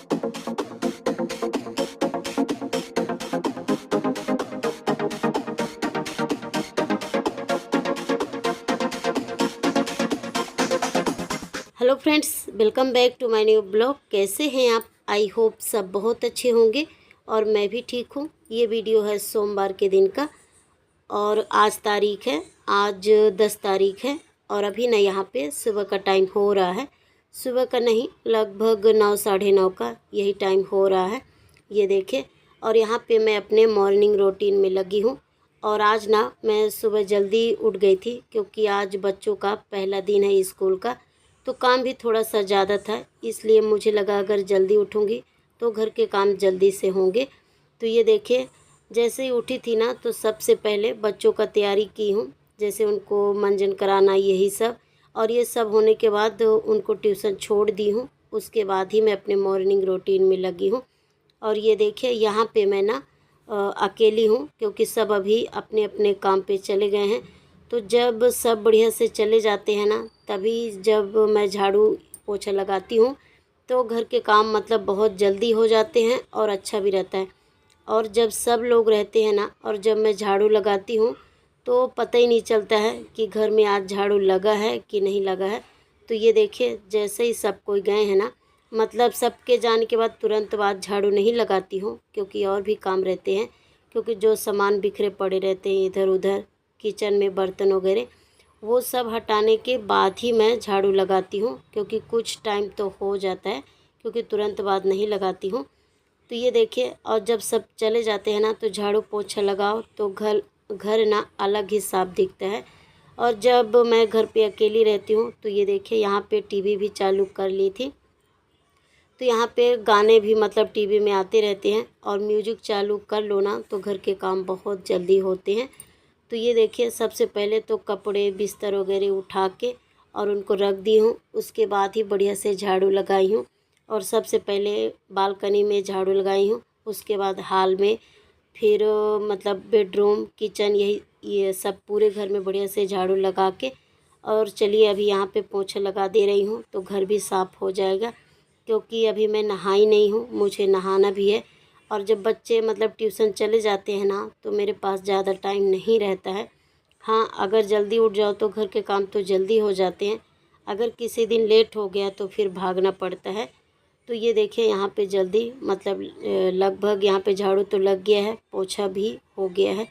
Hello friends, welcome back to my new blog. कैसे हैं आप? आई होप सब बहुत अच्छे होंगे और मैं भी ठीक हूँ। ये वीडियो है सोमवार के दिन का और आज तारीख है, आज 10 तारीख है और अभी ना यहाँ पे सुबह का टाइम हो रहा है। सुबह का नहीं, लगभग 9 साढ़े 9 का यही टाइम हो रहा है, ये देखिए। और यहाँ पे मैं अपने मॉर्निंग रूटीन में लगी हूँ। और आज ना मैं सुबह जल्दी उठ गई थी क्योंकि आज बच्चों का पहला दिन है स्कूल का, तो काम भी थोड़ा सा ज़्यादा था। इसलिए मुझे लगा अगर जल्दी उठूँगी तो घर के काम जल्दी से होंगे। तो ये देखिए, जैसे ही उठी थी ना तो सबसे पहले बच्चों का तैयारी की हूँ, जैसे उनको मंजन कराना, यही सब। और ये सब होने के बाद उनको ट्यूशन छोड़ दी हूँ, उसके बाद ही मैं अपने मॉर्निंग रूटीन में लगी हूँ। और ये देखिए, यहाँ पे मैं ना अकेली हूँ क्योंकि सब अभी अपने अपने काम पे चले गए हैं। तो जब सब बढ़िया से चले जाते हैं ना, तभी जब मैं झाड़ू पोछा लगाती हूँ तो घर के काम मतलब बहुत जल्दी हो जाते हैं और अच्छा भी रहता है। और जब सब लोग रहते हैं ना और जब मैं झाड़ू लगाती हूँ तो पता ही नहीं चलता है कि घर में आज झाड़ू लगा है कि नहीं लगा है। तो ये देखिए, जैसे ही सब कोई गए हैं ना, मतलब सबके जाने के बाद तुरंत बाद झाड़ू नहीं लगाती हूँ क्योंकि और भी काम रहते हैं। क्योंकि जो सामान बिखरे पड़े रहते हैं इधर उधर किचन में, बर्तन वगैरह, वो सब हटाने के बाद ही मैं झाड़ू लगाती हूँ क्योंकि कुछ टाइम तो हो जाता है, क्योंकि तुरंत बाद नहीं लगाती हूँ। तो ये देखिए, और जब सब चले जाते हैं ना तो झाड़ू पोछा लगाओ तो घर घर ना अलग ही साफ दिखता है। और जब मैं घर पे अकेली रहती हूँ तो ये देखिए, यहाँ पे टीवी भी चालू कर ली थी। तो यहाँ पे गाने भी मतलब टीवी में आते रहते हैं और म्यूजिक चालू कर लो ना तो घर के काम बहुत जल्दी होते हैं। तो ये देखिए, सबसे पहले तो कपड़े बिस्तर वगैरह उठा के और उनको रख दी हूँ, उसके बाद ही बढ़िया से झाड़ू लगाई हूँ। और सबसे पहले बालकनी में झाड़ू लगाई हूँ, उसके बाद हॉल में, फिर मतलब बेडरूम, किचन, यही ये सब पूरे घर में बढ़िया से झाड़ू लगा के। और चलिए अभी यहाँ पे पोछा लगा दे रही हूँ तो घर भी साफ़ हो जाएगा, क्योंकि अभी मैं नहाई नहीं हूँ, मुझे नहाना भी है। और जब बच्चे मतलब ट्यूशन चले जाते हैं ना तो मेरे पास ज़्यादा टाइम नहीं रहता है। हाँ, अगर जल्दी उठ जाओ तो घर के काम तो जल्दी हो जाते हैं, अगर किसी दिन लेट हो गया तो फिर भागना पड़ता है। तो ये देखिए, यहाँ पे जल्दी मतलब लगभग यहाँ पे झाड़ू तो लग गया है, पोछा भी हो गया है।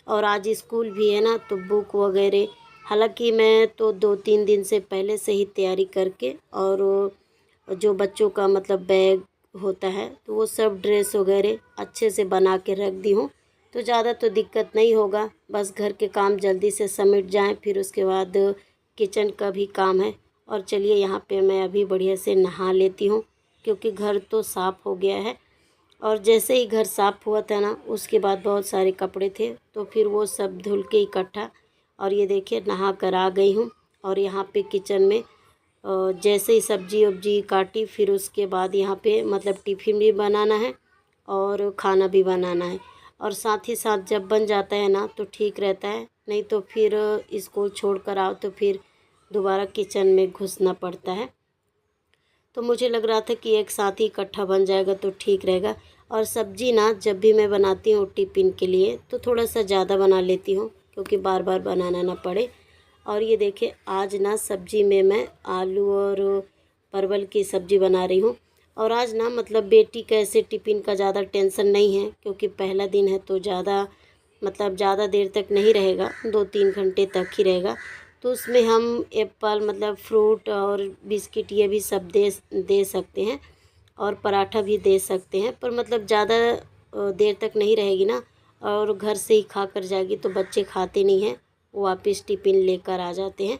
और आज स्कूल भी है ना तो बुक वगैरह, हालांकि मैं तो 2-3 दिन से पहले से ही तैयारी करके, और जो बच्चों का मतलब बैग होता है तो वो सब ड्रेस वगैरह अच्छे से बना के रख दी हूँ। तो ज़्यादा तो दिक्कत नहीं होगा, बस घर के काम जल्दी से समिट जाएं, फिर उसके बाद किचन का भी काम है। और चलिए यहाँ पे मैं अभी बढ़िया से नहा लेती हूँ क्योंकि घर तो साफ़ हो गया है। और जैसे ही घर साफ़ हुआ था ना उसके बाद बहुत सारे कपड़े थे तो फिर वो सब धुल के इकट्ठा। और ये देखिए, नहा कर आ गई हूँ। और यहाँ पे किचन में जैसे ही सब्जी वब्जी काटी, फिर उसके बाद यहाँ पे मतलब टिफ़िन भी बनाना है और खाना भी बनाना है। और साथ ही साथ जब बन जाता है ना तो ठीक रहता है, नहीं तो फिर इसको छोड़ कर आओ तो फिर दोबारा किचन में घुसना पड़ता है। तो मुझे लग रहा था कि एक साथ ही इकट्ठा बन जाएगा तो ठीक रहेगा। और सब्ज़ी ना जब भी मैं बनाती हूँ टिफ़िन के लिए तो थोड़ा सा ज़्यादा बना लेती हूँ क्योंकि बार बार बनाना ना पड़े। और ये देखिए, आज ना सब्ज़ी में मैं आलू और परवल की सब्ज़ी बना रही हूँ। और आज ना मतलब बेटी का ऐसे टिफ़िन का ज़्यादा टेंशन नहीं है क्योंकि पहला दिन है तो ज़्यादा मतलब ज़्यादा देर तक नहीं रहेगा, 2-3 घंटे तक ही रहेगा। तो उसमें हम एप्पल मतलब फ्रूट और बिस्किट ये भी सब दे सकते हैं और पराठा भी दे सकते हैं, पर मतलब ज़्यादा देर तक नहीं रहेगी ना, और घर से ही खा कर जाएगी तो बच्चे खाते नहीं हैं, वो वापस टिफ़िन लेकर आ जाते हैं।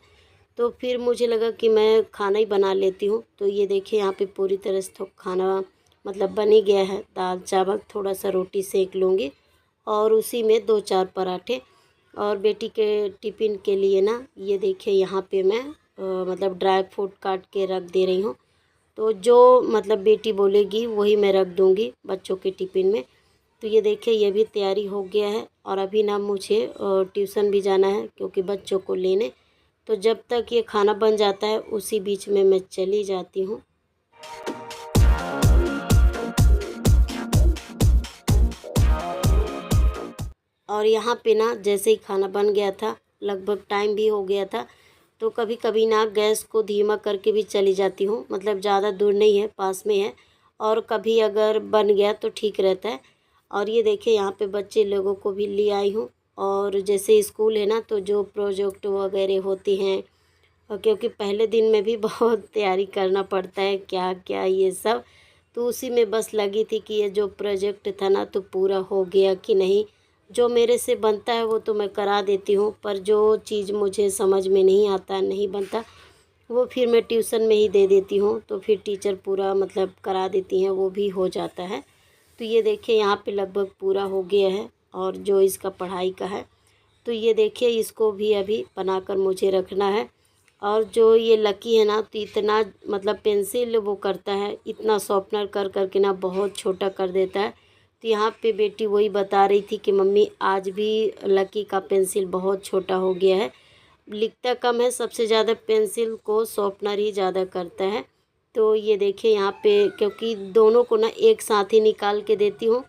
तो फिर मुझे लगा कि मैं खाना ही बना लेती हूँ। तो ये देखिए, यहाँ पे पूरी तरह से तो खाना मतलब बन ही गया है, दाल चावल, थोड़ा सा रोटी सेक लूँगी और उसी में 2-4 पराठे। और बेटी के टिफ़िन के लिए ना ये देखिए, यहाँ पे मैं मतलब ड्राई फ्रूट काट के रख दे रही हूँ। तो जो मतलब बेटी बोलेगी वही मैं रख दूँगी बच्चों के टिफ़िन में। तो ये देखिए, ये भी तैयारी हो गया है और अभी ना मुझे ट्यूशन भी जाना है क्योंकि बच्चों को लेने। तो जब तक ये खाना बन जाता है उसी बीच में मैं चली जाती हूँ। और यहाँ पे ना जैसे ही खाना बन गया था, लगभग टाइम भी हो गया था, तो कभी कभी ना गैस को धीमा करके भी चली जाती हूँ, मतलब ज़्यादा दूर नहीं है, पास में है। और कभी अगर बन गया तो ठीक रहता है। और ये देखिए यहाँ पे बच्चे लोगों को भी ले आई हूँ। और जैसे स्कूल है ना, तो जो प्रोजेक्ट वगैरह होती हैं, और क्योंकि पहले दिन में भी बहुत तैयारी करना पड़ता है, क्या क्या ये सब, तो उसी में बस लगी थी कि ये जो प्रोजेक्ट था ना तो पूरा हो गया कि नहीं। जो मेरे से बनता है वो तो मैं करा देती हूँ, पर जो चीज़ मुझे समझ में नहीं आता, नहीं बनता, वो फिर मैं ट्यूशन में ही दे देती हूँ, तो फिर टीचर पूरा मतलब करा देती हैं, वो भी हो जाता है। तो ये देखिए यहाँ पे लगभग पूरा हो गया है। और जो इसका पढ़ाई का है, तो ये देखिए इसको भी अभी बनाकर मुझे रखना है। और जो ये लकी है ना, तो इतना मतलब पेंसिल वो करता है, इतना शॉर्पनर कर कर के ना बहुत छोटा कर देता है। तो यहाँ पे बेटी वही बता रही थी कि मम्मी आज भी लकी का पेंसिल बहुत छोटा हो गया है, लिखता कम है, सबसे ज़्यादा पेंसिल को शॉर्पनर ही ज़्यादा करता है। तो ये देखिए यहाँ पे, क्योंकि दोनों को ना एक साथ ही निकाल के देती हूँ,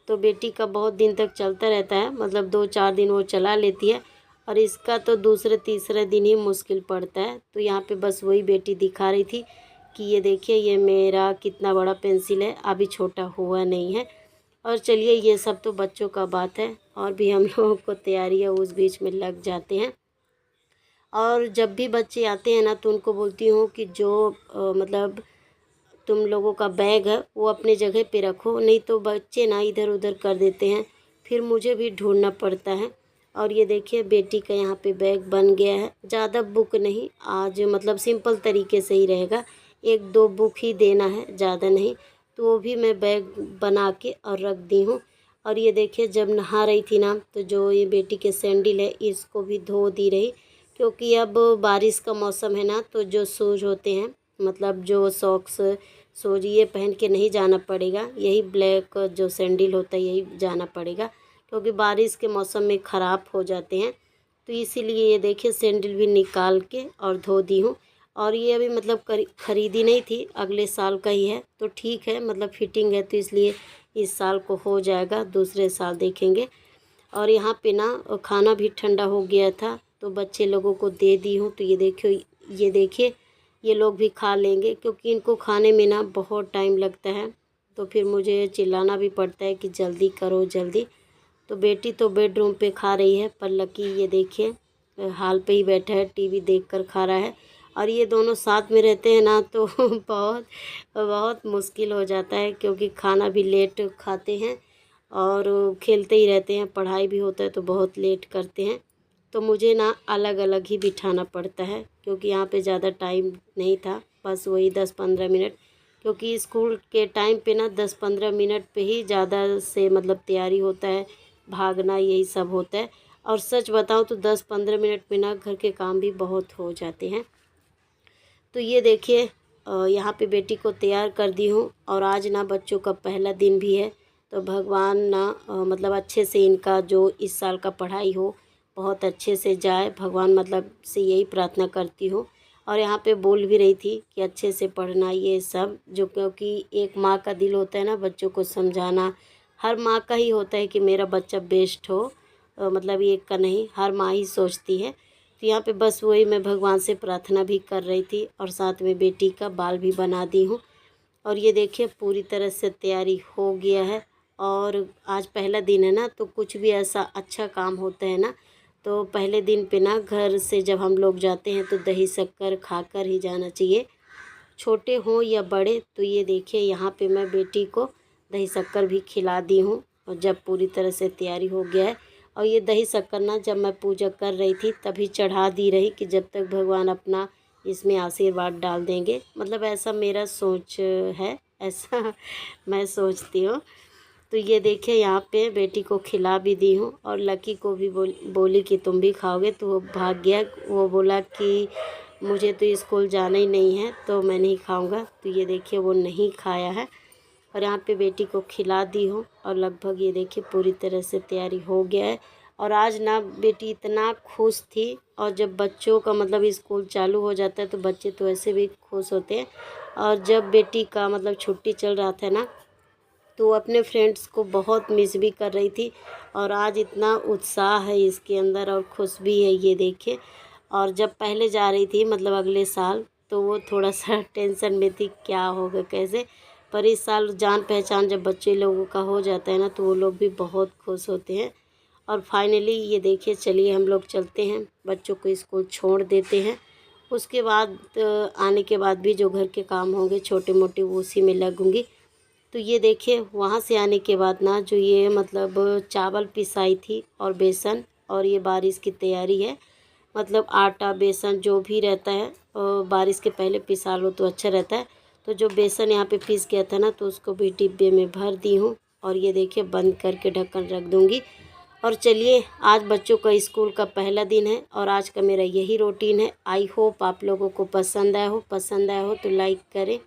तो बेटी का बहुत दिन तक चलता रहता है, मतलब 2-4 दिन वो चला लेती है। और इसका तो दूसरे तीसरे दिन ही मुश्किल पड़ता है। तो यहाँ पे बस वही बेटी दिखा रही थी कि ये देखिए ये मेरा कितना बड़ा पेंसिल है, अभी छोटा हुआ नहीं है। और चलिए ये सब तो बच्चों का बात है, और भी हम लोगों को तैयारियाँ उस बीच में लग जाते हैं। और जब भी बच्चे आते हैं ना, तो उनको बोलती हूँ कि जो मतलब तुम लोगों का बैग है वो अपने जगह पे रखो, नहीं तो बच्चे ना इधर उधर कर देते हैं, फिर मुझे भी ढूंढना पड़ता है। और ये देखिए बेटी का यहाँ पे बैग बन गया है। ज़्यादा बुक नहीं, आज मतलब सिंपल तरीके से ही रहेगा, 1-2 बुक ही देना है, ज़्यादा नहीं। तो वो भी मैं बैग बना के और रख दी हूँ। और ये देखिए जब नहा रही थी ना, तो जो ये बेटी के सैंडल है इसको भी धो दी रही, क्योंकि अब बारिश का मौसम है ना, तो जो शूज होते हैं, मतलब जो सॉक्स शूज, ये पहन के नहीं जाना पड़ेगा, यही ब्लैक जो सैंडल होता है यही जाना पड़ेगा, क्योंकि बारिश के मौसम में ख़राब हो जाते हैं। तो इसीलिए ये देखिए सैंडल भी निकाल के और धो दी हूँ। और ये अभी मतलब खरीदी नहीं थी, अगले साल का ही है, तो ठीक है, मतलब फिटिंग है, तो इसलिए इस साल को हो जाएगा, दूसरे साल देखेंगे। और यहाँ पे ना खाना भी ठंडा हो गया था, तो बच्चे लोगों को दे दी हूँ। तो ये देखिए ये लोग भी खा लेंगे, क्योंकि इनको खाने में ना बहुत टाइम लगता है, तो फिर मुझे चिल्लाना भी पड़ता है कि जल्दी करो जल्दी। तो बेटी तो बेडरूम पे खा रही है, पर लकी ये देखिए हाल पे ही बैठा है, टीवी देखकर खा रहा है। और ये दोनों साथ में रहते हैं ना, तो बहुत बहुत मुश्किल हो जाता है, क्योंकि खाना भी लेट खाते हैं और खेलते ही रहते हैं, पढ़ाई भी होता है तो बहुत लेट करते हैं। तो मुझे ना अलग अलग ही बिठाना पड़ता है, क्योंकि यहाँ पे ज़्यादा टाइम नहीं था, बस वही 10-15 मिनट, क्योंकि स्कूल के टाइम पे ना 10-15 मिनट पे ही ज़्यादा से मतलब तैयारी होता है, भागना यही सब होता है। और सच बताऊँ तो 10-15 मिनट में ना घर के काम भी बहुत हो जाते हैं। तो ये देखिए यहाँ पे बेटी को तैयार कर दी हूँ। और आज ना बच्चों का पहला दिन भी है, तो भगवान ना मतलब अच्छे से इनका जो इस साल का पढ़ाई हो बहुत अच्छे से जाए, भगवान मतलब से यही प्रार्थना करती हूँ। और यहाँ पे बोल भी रही थी कि अच्छे से पढ़ना ये सब, जो क्योंकि एक माँ का दिल होता है ना बच्चों को समझाना, हर माँ का ही होता है कि मेरा बच्चा बेस्ट हो, मतलब एक का नहीं, हर माँ ही सोचती है। तो यहाँ पे बस वही मैं भगवान से प्रार्थना भी कर रही थी, और साथ में बेटी का बाल भी बना दी हूँ। और ये देखिए पूरी तरह से तैयारी हो गया है। और आज पहला दिन है ना, तो कुछ भी ऐसा अच्छा काम होता है ना, तो पहले दिन पे ना घर से जब हम लोग जाते हैं तो दही शक्कर खाकर ही जाना चाहिए, छोटे हों या बड़े। तो ये देखिए यहाँ पे मैं बेटी को दही शक्कर भी खिला दी हूँ, और जब पूरी तरह से तैयारी हो गया है। और ये दही शक्कर ना जब मैं पूजा कर रही थी तभी चढ़ा दी रही, कि जब तक भगवान अपना इसमें आशीर्वाद डाल देंगे, मतलब ऐसा मेरा सोच है, ऐसा मैं सोचती हूँ। तो ये देखिए यहाँ पे बेटी को खिला भी दी हूँ, और लकी को भी बोली कि तुम भी खाओगे, तो वो भाग गया, वो बोला कि मुझे तो स्कूल जाना ही नहीं है, तो मैं नहीं खाऊंगा। तो ये देखिए वो नहीं खाया है। और यहाँ पे बेटी को खिला दी हूँ, और लगभग ये देखिए पूरी तरह से तैयारी हो गया है। और आज ना बेटी इतना खुश थी, और जब बच्चों का मतलब स्कूल चालू हो जाता है तो बच्चे तो ऐसे भी खुश होते हैं। और जब बेटी का मतलब छुट्टी चल रहा था ना, तो वो अपने फ्रेंड्स को बहुत मिस भी कर रही थी। और आज इतना उत्साह है इसके अंदर और खुश भी है, ये देखिए। और जब पहले जा रही थी मतलब अगले साल, तो वो थोड़ा सा टेंशन में थी क्या होगा कैसे। पर इस साल जान पहचान जब बच्चे लोगों का हो जाता है ना, तो वो लोग भी बहुत खुश होते हैं। और फाइनली ये देखिए, चलिए हम लोग चलते हैं, बच्चों को स्कूल छोड़ देते हैं। उसके बाद आने के बाद भी जो घर के काम होंगे छोटे मोटे वो उसी में लगूंगी। तो ये देखिए, वहाँ से आने के बाद ना जो ये मतलब चावल पिसाई थी और बेसन, और ये बारिश की तैयारी है। मतलब आटा बेसन जो भी रहता है बारिश के पहले पिसा लो तो अच्छा रहता है। तो जो बेसन यहाँ पे पीस गया था ना, तो उसको भी डिब्बे में भर दी हूँ। और ये देखिए, बंद करके ढक्कन रख दूँगी। और चलिए, आज बच्चों का स्कूल का पहला दिन है और आज का मेरा यही रूटीन है। आई होप आप लोगों को पसंद आया हो तो लाइक करें।